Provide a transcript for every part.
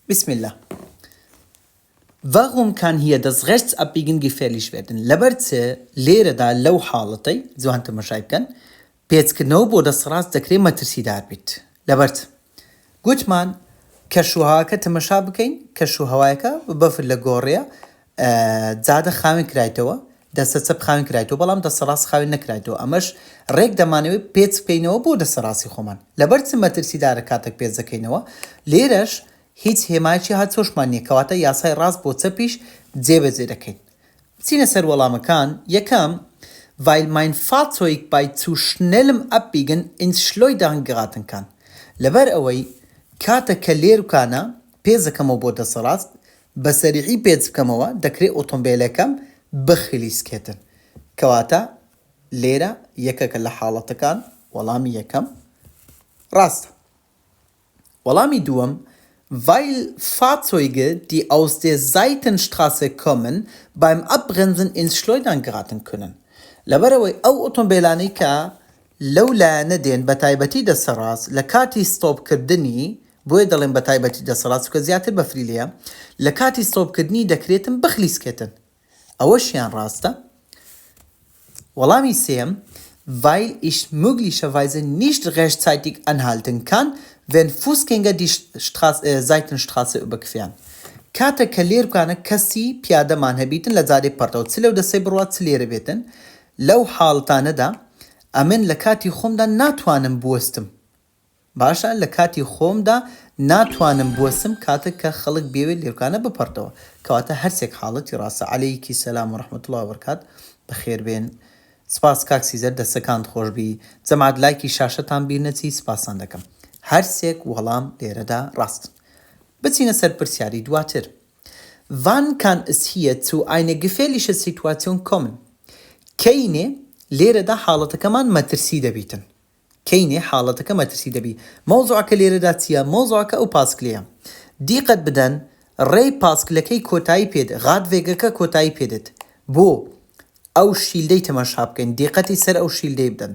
Bismillah. Warum kann hier das Rechtsabbiegen gefährlich werden? لبرت ليرة دا لو حالتي زو هانت مشايب كان بيتكنو بو دست راس دكري مترسي دار بيت لبرت قوت مان كشوهاكا تمشابكين كشوهوايكا بفر لغوريا زادة خامن كرايتوا دست سب خامن كرايتوا بلام دست راس خامن نكرايتوا امش ريك دمانوي بيتس بينو بو دست راسي خومان لبرت مترسي دار كاتك بيت زكينوا ليرش هیچ هێمایکی هاتۆشمان نییە کەواتە یاسای ڕاست بۆ چە پیش جێبەجێ دەکەین. بچینە سەر وەڵامەکان. یەکەم weil mein Fahrzeug bei zu schnellem Abbiegen ins Schleudern geraten kann. لەبەر ئەوەی کاتە کە لێرکانە پێز دەکەمەوە بۆ دەسەڕاست بە سەریعی پێچ بکەمەوە دەکرێت ئۆتۆمبیلەکەم بخلیسکێتن. کەواتە لێرە یەکەکە لە حاڵەتەکان وەڵامی یەکەم ڕاستە. وەڵامی دووەم weil Fahrzeuge, die aus der Seitenstraße kommen, beim Abbremsen ins Schleudern geraten können. لبروي أو أوتومبيلاني كا لولا ندين بتايبتي دا سراس لكاتي ستوب كردني بوي دلين بتايبتي دا سراس وكزياتر بفريليا لكاتي ستوب كردني دكريتن بخليس كتن. أوش يعني راستا؟ Walami sehen, weil ich möglicherweise nicht rechtzeitig anhalten kann, wenn Fußgänger die Seitenstraße überqueren. Kata kalirkana kasi piyada manhabitin lazade partaut silew da sebruat silere beten law haltana da amen lakati khomda natwanem buostum basha lakati khomda natwanem buostum kata ka khalq biwe lirkana be partaw kawata hersek halati rasa alayki salam wa rahmatullahi wa barakatuh bkhair ben سپاس کاک سیزر دەستەکان خۆش بی جەماعەت لایکی شاشەتان بیر نەچی سپاسان دەکەم هەر سێک وەڵام لێرەدا ڕاست بچینە سەر پرسیاری دواتر wann kann es hier zu einer gefährlichen Situation kommen کەینێ لێرەدا حاڵەتەکەمان مەترسی دەبیتن کەینێ حاڵەتەکە مەترسی دەبی مەوزوعەکە لێرەدا چییە مەوزوعەکە ئەو پاسکلەیە دیقەت بدەن ڕێی پاسکلەکەی کۆتایی پێدە غادڤێگەکە کۆتایی پێدێت بۆ أو شيلدي تماشى بكين دقتي سر أو شيلدي بدن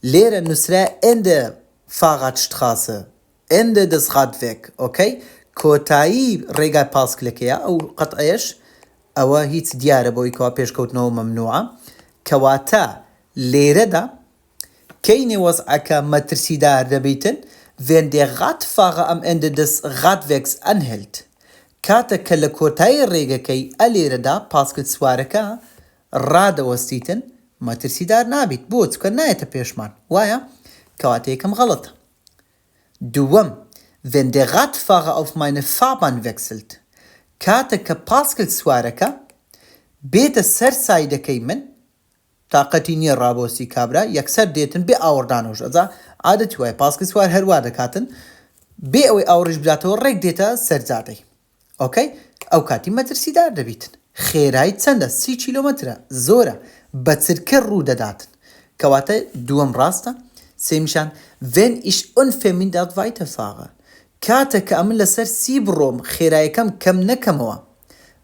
ليرة نسرة عند Fahrradstraße Ende des Radweg أوكي كوتاي رجع باسكلكيا أو قطعيش أو هيت ديارة بوي كوا بيش كوتنو ممنوعة كواتا ليرة دا كيني وضعك مترسيدار دبيتن wenn der Radfahrer am Ende des Radwegs anhält كاتا كلا كوتاي رجع كي أليرة دا باسكل سواركا رادە وەستیتن مەترسیدار نابیت بۆ چکە نایەتە پێشمان وایە کەواتەیەکەم غەڵەتە دووەم wenn der Radfahrer auf meine Fahrbahn wechselt کاتە کە پاسکل سوارەکە بێتە سەر سایدەکەی من تااقەتی نییە ڕابۆسی کابرا یەکسەر دێتن بێ ئاوەردانەوەش ئەجا عادەتی وایە پاسکل سوار هەروە دەکاتن بێ ئەوەی ئاوڕش بداتەوە ڕێک دێتە سەرجادەی ئۆکەی ئەو کاتی مەترسیدار دەبیتن خێرایی چەندە 30 کیلۆمەترە زۆرە بە چرکە ڕوو دەداتن کەواتە دووەم ڕاستە سێمیشان wenn ich unvermindert weiterfahre کاتە کە ئەمن لەسەر 30 بڕۆم خێرایەکەم کەم نەکەمەوە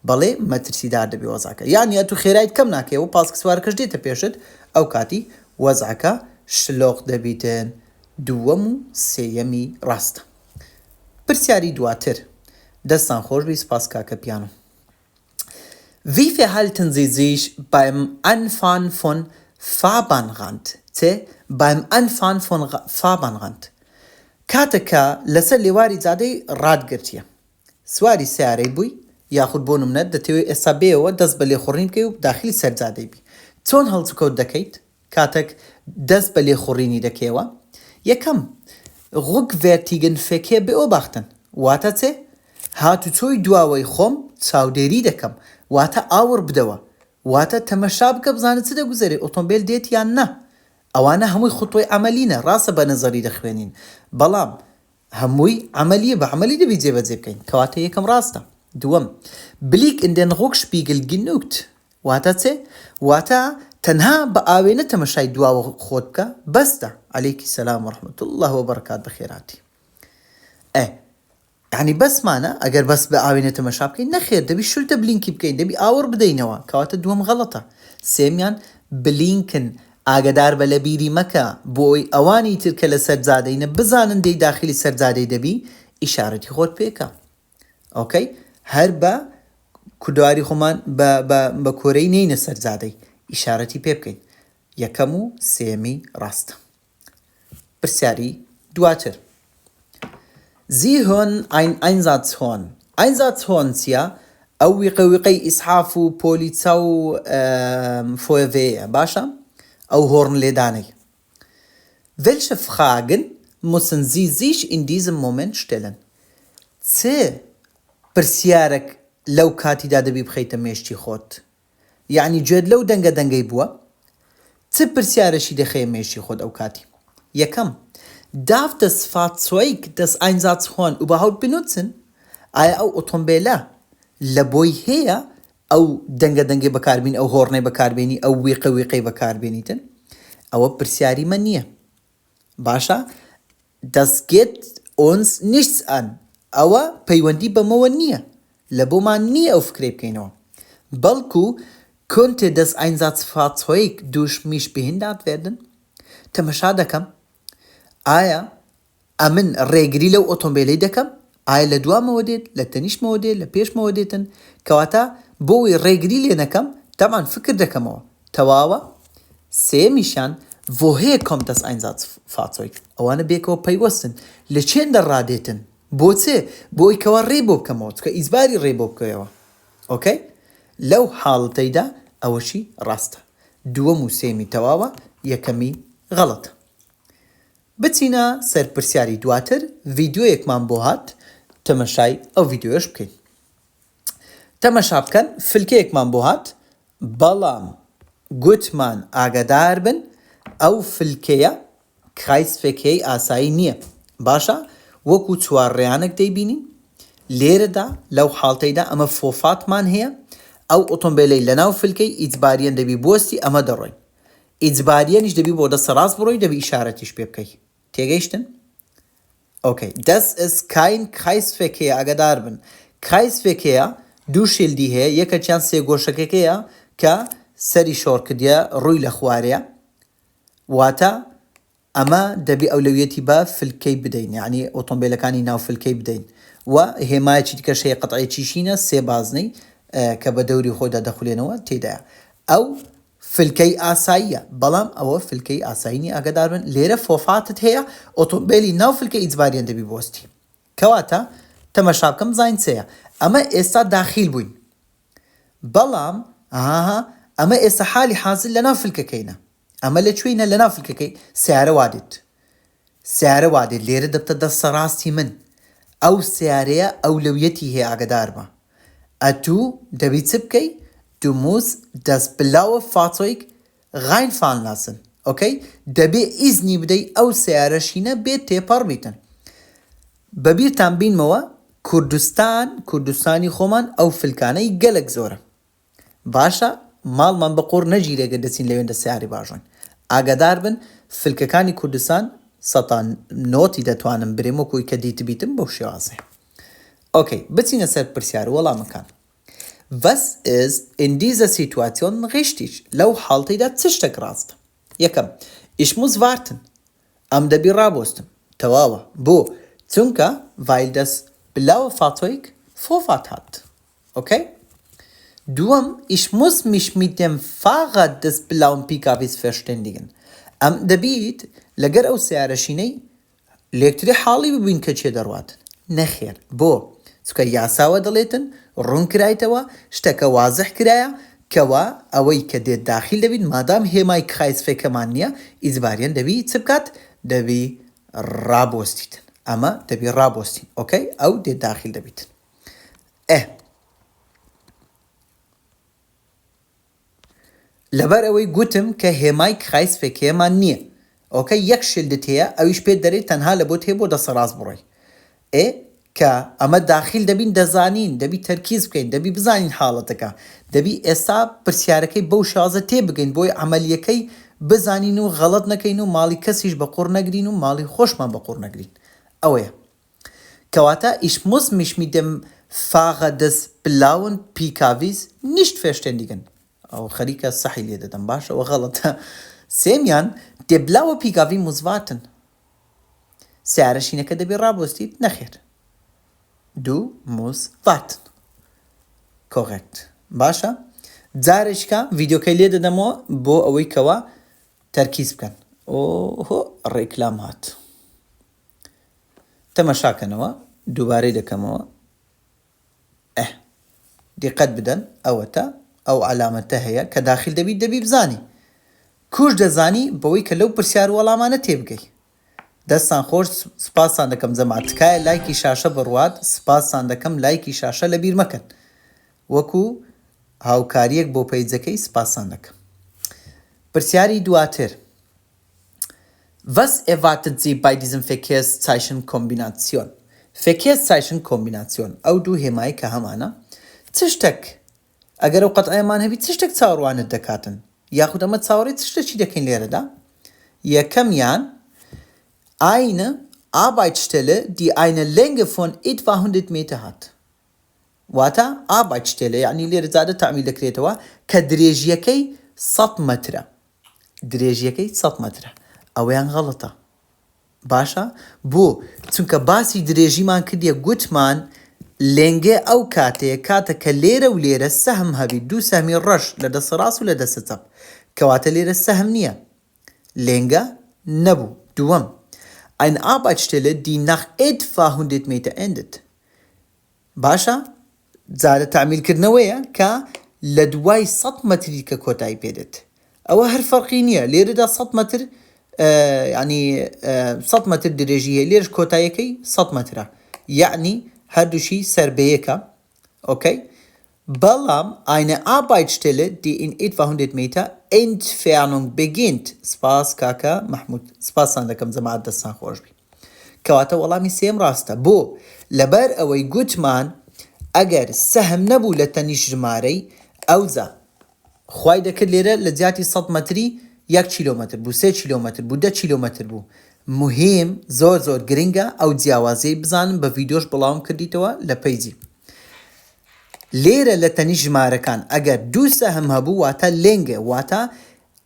بەڵێ مەترسیدار دەبێ وەزعەکە یانە تو خێرایت کەم ناکەیەوە پاسک سوارەکەش دێتە پێشت ئەو کاتی وەزعەکە شلۆق دەبیتن دووەم و سێیەمی ڕاستە پرسیاری دواتر دەستان خۆش بی سپاس کاکە پیانۆ Wie verhalten Sie sich beim Anfahren von Fahrbahnrand? Beim Anfahren von Fahrbahnrand. Kateka لسر لواری زاده راد گرتیه. سواری سیاره بوی یا خود بونم ند دتوی اسابه و دست بلی خورین که و داخلی سر زاده بی. چون هل سکوت دکیت کاتک دست بلی خورینی دکیه و یکم rückwärtigen Verkehr beobachten. واتا چه؟ هاتو توی دواوی خوم چاودێری دەکەم واتە ئاور بدەوە واتە تەمەشا بکە بزانێت چ دەگوزارێ ئۆتۆمبیل دێت یان نە ئەوانە هەمووی خوتۆی عەمەلینە ڕاستە بە نەزەری دەخوێنین بەڵام هەمووی عەمەلیە بە عەمەلی دەبی جێبەجێ بکەین کەواتە یەکەم ڕاستە دووەم Blick in den Rückspiegel genügt واتە چێ واتە تەنها بە ئاوێنە تەمەشای دواوە خۆت بکە بەستە عەلەیکی سەلام وەڕەحمەت الله وبەرەکات بەخێراتی يعني بس معنا اگر بس بآوينة تماشا بكين نخير دبي شلته بلينكي بكين دبي آور بدينوا كواتا دوام غلطة سيميان بلينكن آقادار بلبيري مكا بوي اواني تركة لسرزادين بزانن دي داخلي سرزادي دبي اشارتي خود بيكا ئۆکەی هەر بە کوردواری خۆمان بە کۆرەی نینە سەرزادەی ئیشارەتی پێ بکەین یەکەم و سێمی ڕاستە. پرسیاری دواتر Sie hören ein Einsatzhorn. Einsatzhorn چیە؟ ئەو ویقەی ئیسعاف و پۆلیسا و فۆڤەیە باشە؟ ئەو هۆڕن لێدانەی. Welche Fragen müssen Sie sich in diesem Moment stellen? چ پرسیارێک لەو کاتیدا دەبی بخەیتە مێشتی خۆت؟ یعنی گوێت لەو دەنگەی بووە؟ چ پرسیارەشی دەخەیە مێشتی خۆت ئەو کاتی؟ یەکەم Darf das Fahrzeug das Einsatzhorn überhaupt benutzen? ئایا ئەو ئۆتۆمبیلە لە بۆی هەیە ئەو دەنگە بەکاربین ئەو هۆڕنەی بەکاربێنی ئەو ویقەی بەکاربێنیتن؟ ئەوە پرسیاریمە نییە. باشە؟ Das geht uns nichts an. ئەوە پەیوەندی بەمەوە نییە. لە بۆمان نییە ئەو فکرێ بکەینەوە. بەڵکو könnte das Einsatzfahrzeug durch mich behindert werden? تەمەشا دەکەم ئایا ئەمن ڕێگری لەو ئۆتۆمبیلەی دەکەم؟ ئایا لە دوامەوە دێت لە تەنیشتمەوە دێت لە پێشمەوە دێتن کەواتە بۆی ڕێگری لێ نەکەم تامان فکر دەکەمەوە تەواوە. سێمیشان woher kommt das Einsatzfahrzeug؟ ئەوانە بێکەوە پەیوەستن لە چێن دەڕادێتن بۆچێ بۆی کەوا ڕێ بۆ بکەمەوە چکە ئیزباری ڕێ بۆ بکەوەوە. ئۆکەی لەو حاڵەتەیدا ئەوەشی ڕاستە. دووەم و سێمی تەواوە یەکەمی غەڵەتە. بچینە سەر پرسیاری دواتر ڤیدیۆیەکمان بۆ هات تەمەشای ئەو ڤیدیۆش بکەین. تەمەشا بکەن فلکەیەکمان بۆ هات بەڵام گوتمان ئاگادار بن ئەو فلکەیە کایسفێکەی ئاسایی نییە. باشە وەکو چوارڕێیانێک دەیبینین لێرەدا لەو حاڵتەیدا ئەمە فۆفاتمان هەیە ئەو ئۆتۆمبیلەی لەناو فلکەی ئیجباریەن دەبی بۆستی ئەمە دەڕۆین ئیجباریەنیش دەبی بۆ دەستە ڕاست بڕۆی دەبی ئیشارەتیش پێ بکەی. تێگەیشتن؟ ئۆکەی das ist kein Kreisverkehr ئاگادار بن. Kreisverkehr دوو شیلدی هەیە یەکەچیان سێ گۆشەکەکەیە کە سەری شۆڕ کردیە ڕووی لە خوارەیە واتە ئەمە دەبی ئەولەویەتی بە فلکەی بدەین یعنی ئۆتۆمبیلەکانی ناو فلکەی بدەین و هێمایەکی دیکەش هەیە قەتعەیەکیشینە سێ بازنەی کە بە دەوری خۆیدا دەخولێنەوە تێدایە. ئەو فلکەی ئاساییە بەڵام ئەوە فلکەی ئاسایینی ئاگادار بن لێرە فۆفاتت هەیە ئۆتۆمبیلی ناو فلکەی ئیجباریەن دەبی بۆستی. کەواتە تەمەشا بکەم زین چەیە؟ ئەمە ئێستا داخیل بووین بەڵام ئەمە ئێستا حالی حاضر لە ناو فلکەکەینە. ئەمە لەکوێینە لە ناو فلکەکەی سیارە وادێت. سیارە وادێت لێرە دەبتە دەستە ڕاستی من ئەو سیارەیە ئەولەویەتی هەیە ئاگادار بە. ئەتوو دەبی چ بکەی؟ Du musst das blaue Fahrzeug reinfahren lassen. Okay? دەبێ ئیزنی بدەی ئەو سیارەشینە بێت تێپەڕ بیتن. بەبیرتان بینمەوە کوردستانی خۆمان ئەو فلکانەی گەلک زۆرە. باشە ماڵمان بە قوڕ نەگیرێگە دەچین لەوێندە سیاری باشۆین. ئاگادار بن فلکەکانی کوردستان سەتان نۆتی دەتوانم برێم وەکوی کە دیت بیتم بۆ شێوازێ. ئۆکەی بچینە سەر پرسیار وەڵامەکان. Was ist in dieser Situation richtig? لەو حاڵتەیدا چ شتێک ڕاستە؟ یەکەم ich muss warten. ئەم دەبی ڕابۆستم. تەواوە بۆ چونکە weil das blaue Fahrzeug Vorfahrt hat. Okay? دووەم ich muss mich mit dem Fahrrad des blauen PKWs verständigen. ئەم دەبیت لەگەر ئەو سیارەشینەی لێکتری حاڵی ببین کە چێ دەڕواتن. نەخێر بۆ چکە یاساوە دەڵێتن ڕوون کرایتەوە شتەکە وازح کرایە کەوا ئەوەی کە دێت داخل دەبین مادام هێمای کایسفێکەمان نییە ئیجباریەن دەبی چ بکات دەبی ڕابۆستیتن ئەمە دەبی ڕابۆستین. ئۆکەی ئەو دێت داخل دەبیتن. لەبەر ئەوەی گوتم کە هێمای کایسفێکەمان نییە. ئۆکەی یەک شیلدت هەیە ئەویش پێت دەرێت تەنها لە بۆت هەیە بۆ دەستە ڕاست بڕۆی. کە ئەمە داخل دەبین دەزانین دەبی تەرکیز بکەین دەبی بزانین حاڵەتەکە دەبی ئێستا پرسیارەکەی بەو شازە تێ بگەین بۆی عملیەکەی بزانین و غەڵەت نەکەین و ماڵی کەسیش بە قوڕ نەگرین و ماڵی خۆشمان بە قوڕ نەگرین. ئەوەیە کەواتە ich muss mich mit dem Fahrer des blauen PKWs nicht verständigen. ئەو خەریکە سەحی لێ دەدەم باشە ئەوە غەڵەتە. سێمیان der blaue PKW muss warten. سیارەشینەکە دەبێ ڕابۆستیت نەخێر. Du musst warten. Korrekt. باشە جارێککە ڤیددیۆکەی لێ دەدەمەوە بۆ ئەوەی کەوە تەرکیز بکەن. ئۆهۆ ڕێکلام هات. تەمەشاکەنەوە دووبارەی دەکەمەوە. دیقەت بدەن ئەوەتە ئەو علامەتە هەیە کە داخل دەبی بزانی. کوش دەزانی بەوەی کە لەو پرسیار وەڵامانە تێبگەی. دەستان خۆش سپاسان دەکەم جەماعەت تکایە لایکی شاشە بڕوات سپاسان دەکەم لایکی شاشە لە بیر مەکەن. وەکو هاوکاریەک بۆ پەیجەکەی سپاسان دەکەم. پرسیاری دواتر. Was erwartet Sie bei diesem Verkehrszeichen-Kombination? Verkehrszeichen-Kombination ئەو دوو هێمایی کە هەمانە چ شتێک ئەگەر ئەو قەتعەمان هەبی چ شتێک چاوەڕوانت دەکاتن یاخود ئەمە چاوەڕێی چ شتێکی دەکەین لێرەدا؟ یەکەمیان eine Arbeitsstelle, die eine Länge von etwa 100 Meter hat. واتە Arbeitsstelle یعنی لێرە زادە تعمیل دەکرێتەوە کە درێژیەکەی 100 مەترە. درێژیەکەی 100 مەترە. ئەوەیان غەڵەتە. باشە؟ بۆ چونکە باسی درێژیمان کردیە گوتمان لێنگێ ئەو کاتەیە کاتە کە لێرە و لێرە سەهم هەبی دوو سەهمی ڕەش لە دەست ڕاست و لە دەستە چەپ کەواتە لێرە سەهم نییە. لێنگە نەبوو. دووەم. Eine Arbeitsstelle, die nach etwa 100 Meter endet. باشە؟ زادە تعمیلکردنەوەیە کە لە دوای 100 مەتری کە کۆتایی پێدێت. ئەوە هەر فەرقی نییە. لێرەدا 100 مەتر ینی 100 مەتر درێژی هەیە لێرش کۆتاییەکەی 100 مەترە. یعنی هەردووشی سەربەیەکە. ئۆکەی؟ بەڵام eine Arbeitsstelle, die in etwa 100 Meter Entfernung beginnt. سپاس کاکە مەحموود. سپاسان دەکەم جەماعەت دەستان خۆش بی. کەواتە وەڵامی سێم ڕاستە. بۆ لەبەر ئەوەی گوتمان ئەگەر سەهم نەبوو لە تەنیشت ژمارەی ئەوجا خوای دەکرد لێرە لە جیاتی 100 مەتری 1 کیلۆمەتر بوو 3 کیلۆمەتر بوو 10 کیلۆمەتر بوو. مهم زۆر گرنگە ئەو جیاوازەی بزانم بە ڤیدۆش بڵاوم کردیتەوە لە پەیجی. لێرە لە تەنیشت ژمارەکان ئەگەر دوو سەهم هەبوو واتە لێنگە واتە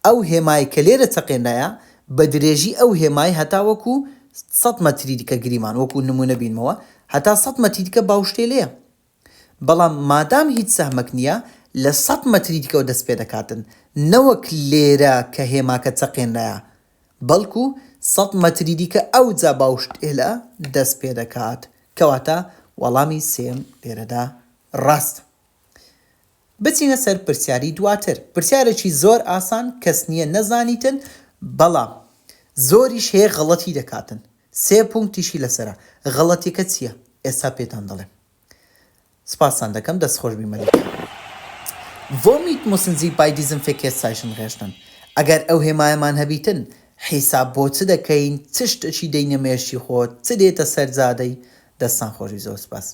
ئەو هێمای کە لێرە چەقێنایە بە درێژی ئەو هێمای هەتا وەکو 100 مەتری دیکە گریمان وەکو نمونە بینمەوە هەتا 100 مەتری دیکە باوشتێ لێە. بەڵام مادام هیچ سەهمەک نییە لە 100 مەتری دیکەەوە دەست پێ دەکاتن نەوەک لێرە کە هێماکە چەقێنایە بەڵکو 100 مەتری دیکە ئەو جا باوشتێلە دەست پێ دەکات. کەواتە وەڵامی سێم لێرەدا ڕاست. بچینە سەر پرسیاری دواتر. پرسیارێکی زۆر ئاسان کەس نییە نەزانیتن بەڵام زۆریش هەیە غەڵەتی دەکاتن. 3 پونکتیشی لەسرە. غەڵەتیەکە چییە؟ ئێستا پێتان دەڵێم. سپاسان دەکەم دەستخۆش بیمەلیکە. Womit müssen Sie bei diesem Verkehrszeichen rechnen? ئەگەر ئەو هێمایەمان هەبیتن حیساب بۆ چ دەکەین چ شتێکی دەینەمێشی خۆت چ دێتە سەرزادەی دەستان خۆشی زۆر سپاس.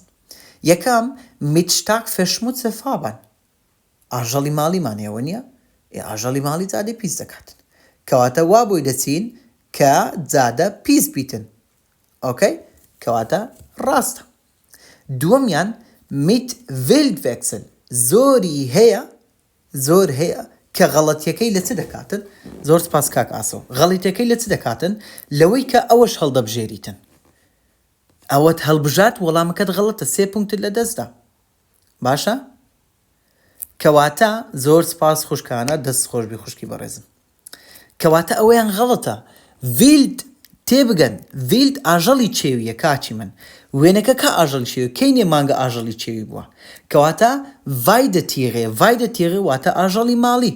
یەکەم mit stark verschmutzte Farben. ئاژەڵی ماڵیمان ێوە نییە؟ ئاژەڵی ماڵی جادە پیس دەکاتن. کەواتە وا بۆی دەچین کە جادە پیس بیتن. ئۆکەی؟ کەواتە ڕاستە. دووەمیان mit Wildwechsel. زۆری هەیە زۆر هەیە کە غەڵەتیەکەی لە چ دەکاتن؟ زۆر سپاس کاک ئاسۆ. غەڵەتیەکەی لە چ دەکاتن؟ لەوەی کە ئەوەش هەڵدەبژێریتن. ئەوەت هەڵبژات وەڵامەکەت غەڵەتە 3 پونکتت لە دەستدا. باشە؟ کەواتە زۆر سپاس خوشکانە دەست خۆشبی خوشکی بەڕێزم. کەواتە ئەوەیان غەڵەتە. ڤیلد تێبگەن ڤیلد ئاژەڵی چێویە کاچی من. وێنەکە کە ئاژەڵی چێوی کەینێ مانگە ئاژەڵی چێوی بووە. کەواتە ڤایدە تێغێ واتە ئاژەڵی ماڵی.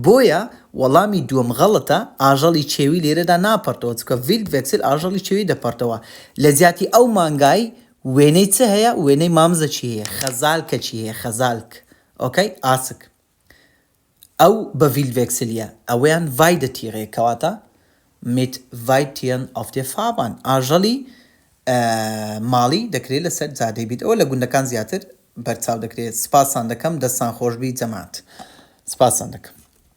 بۆیە وەڵامی دووەم غەڵەتە ئاژەڵی چێوی لێرەدا ناپەرتەوە چکە ڤیلد ڤێکسل ئاژەڵی چێوی دەپەرتەوە. لە جیاتی ئەو مانگای وێنەی چ هەیە؟ وێنەی مامزە چی هەیە؟ خەزالکە چی هەیە؟ خەزالک. ئۆکەی؟ ئاسک. ئەو بە ڤیلد ڤێکسلیە ئەوەیان ڤایدە تیغێ کەواتە mit Weittieren auf der Fahrbahn. ئاژەڵی ماڵی دەکرێت لەسەر جادەی بیت. ئەوە لە گوندەکان زیاتر بەرچاو دەکرێت. سپاسان دەکەم دەستان خۆشبی جەماعەت. سپاسان دەکەم.